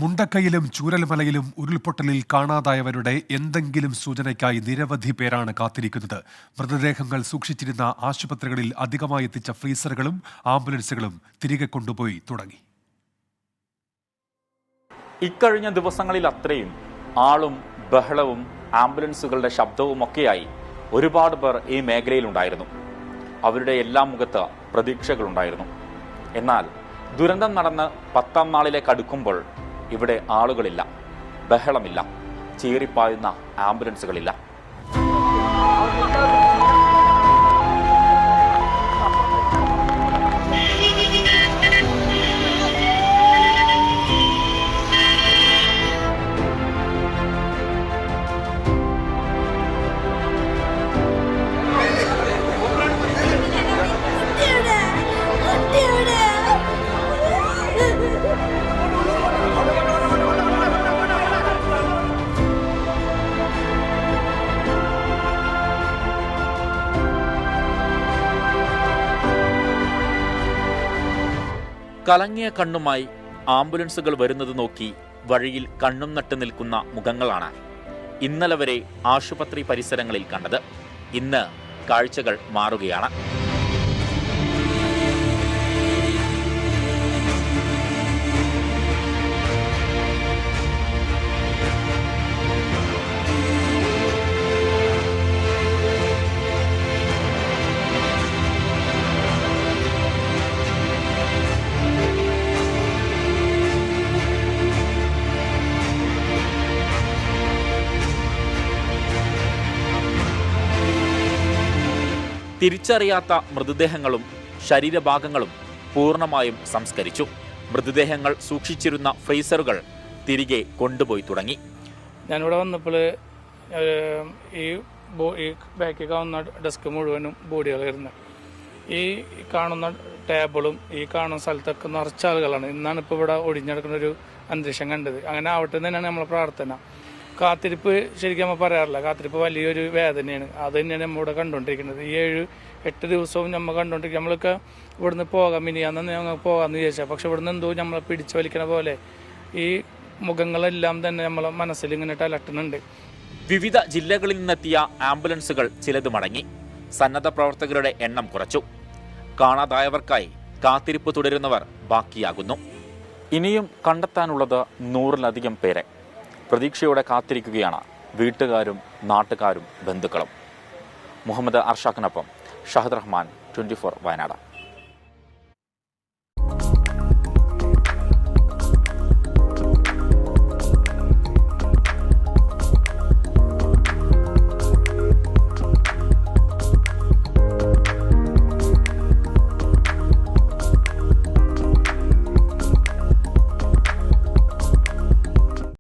മുണ്ടക്കയിലും ചൂരൽമലയിലും ഉരുൾപൊട്ടലിൽ കാണാതായവരുടെ എന്തെങ്കിലും സൂചനയ്ക്കായി നിരവധി പേരാണ് കാത്തിരിക്കുന്നത്. മൃതദേഹങ്ങൾ സൂക്ഷിച്ചിരുന്ന ആശുപത്രികളിൽ അധികമായി എത്തിച്ച ഫ്രീസറുകളും ആംബുലൻസുകളും തിരികെ കൊണ്ടുപോയി തുടങ്ങി. ഇക്കഴിഞ്ഞ ദിവസങ്ങളിൽ അത്രയും ആളും ബഹളവും ആംബുലൻസുകളുടെ ശബ്ദവുമൊക്കെയായി ഒരുപാട് പേർ ഈ മേഖലയിലുണ്ടായിരുന്നു. അവരുടെ എല്ലാ മുഖത്ത് പ്രതീക്ഷകളുണ്ടായിരുന്നു. എന്നാൽ ദുരന്തം നടന്ന് 10ാം നാളിലേക്ക് അടുക്കുമ്പോൾ ഇവിടെ ആളുകളില്ല, ബഹളമില്ല, ചീറിപ്പായുന്ന ആംബുലൻസുകളില്ല. കലങ്ങിയ കണ്ണുമായി ആംബുലൻസുകൾ വരുന്നത് നോക്കി വഴിയിൽ കണ്ണും നട്ട് നിൽക്കുന്ന മുഖങ്ങളാണ് ഇന്നലെ വരെ ആശുപത്രി പരിസരങ്ങളിൽ കണ്ടത്. ഇന്ന് കാഴ്ചകൾ മാറുകയാണ്. തിരിച്ചറിയാത്ത മൃതദേഹങ്ങളും ശരീരഭാഗങ്ങളും പൂർണ്ണമായും സംസ്കരിച്ചു. മൃതദേഹങ്ങൾ സൂക്ഷിച്ചിരുന്ന ഫ്രീസറുകൾ തിരികെ കൊണ്ടുപോയി തുടങ്ങി. ഞാനിവിടെ വന്നപ്പോൾ ഈ ബാക്കിൽ കാണുന്ന ഡെസ്ക് മുഴുവനും ബോഡികളായിരുന്നു. ഈ കാണുന്ന ടേബിളും ഈ കാണുന്ന സ്ഥലത്തൊക്കെ നിറച്ച ആളുകളാണ്. ഇന്നാണ് ഇപ്പോൾ ഇവിടെ ഒഴിഞ്ഞെടുക്കുന്ന ഒരു അന്തരീക്ഷം കണ്ടത്. അങ്ങനെ ആവട്ടെ തന്നെയാണ് നമ്മളെ പ്രാർത്ഥന. കാത്തിരിപ്പ് ശരിക്കും നമ്മൾ പറയാറില്ല, കാത്തിരിപ്പ് വലിയൊരു വേദനയാണ്. അത് തന്നെയാണ് നമ്മളിവിടെ കണ്ടുകൊണ്ടിരിക്കുന്നത്. ഈ 7-8 ദിവസവും നമ്മൾ കണ്ടുകൊണ്ടിരിക്കുക. നമ്മളൊക്കെ ഇവിടുന്ന് പോകാം, മിനിയാന്ന് ഞങ്ങൾ പോകാമെന്ന് വിചാരിച്ചാൽ, പക്ഷെ ഇവിടുന്ന് എന്തോ നമ്മളെ പിടിച്ചു വലിക്കണ പോലെ ഈ മുഖങ്ങളെല്ലാം തന്നെ നമ്മളെ മനസ്സിൽ ഇങ്ങനെ അലട്ടുന്നുണ്ട്. വിവിധ ജില്ലകളിൽ നിന്നെത്തിയ ആംബുലൻസുകൾ ചിലത് മടങ്ങി. സന്നദ്ധ പ്രവർത്തകരുടെ എണ്ണം കുറച്ചു. കാണാതായവർക്കായി കാത്തിരിപ്പ് തുടരുന്നവർ ബാക്കിയാകുന്നു. ഇനിയും കണ്ടെത്താനുള്ളത് 100-ലധികം പേരെ. പ്രതീക്ഷയോടെ കാത്തിരിക്കുകയാണ് വീട്ടുകാരും നാട്ടുകാരും ബന്ധുക്കളും. മുഹമ്മദ് അർഷാഖിനൊപ്പം ഷഹദ് റഹ്മാൻ, 24 വയനാട്.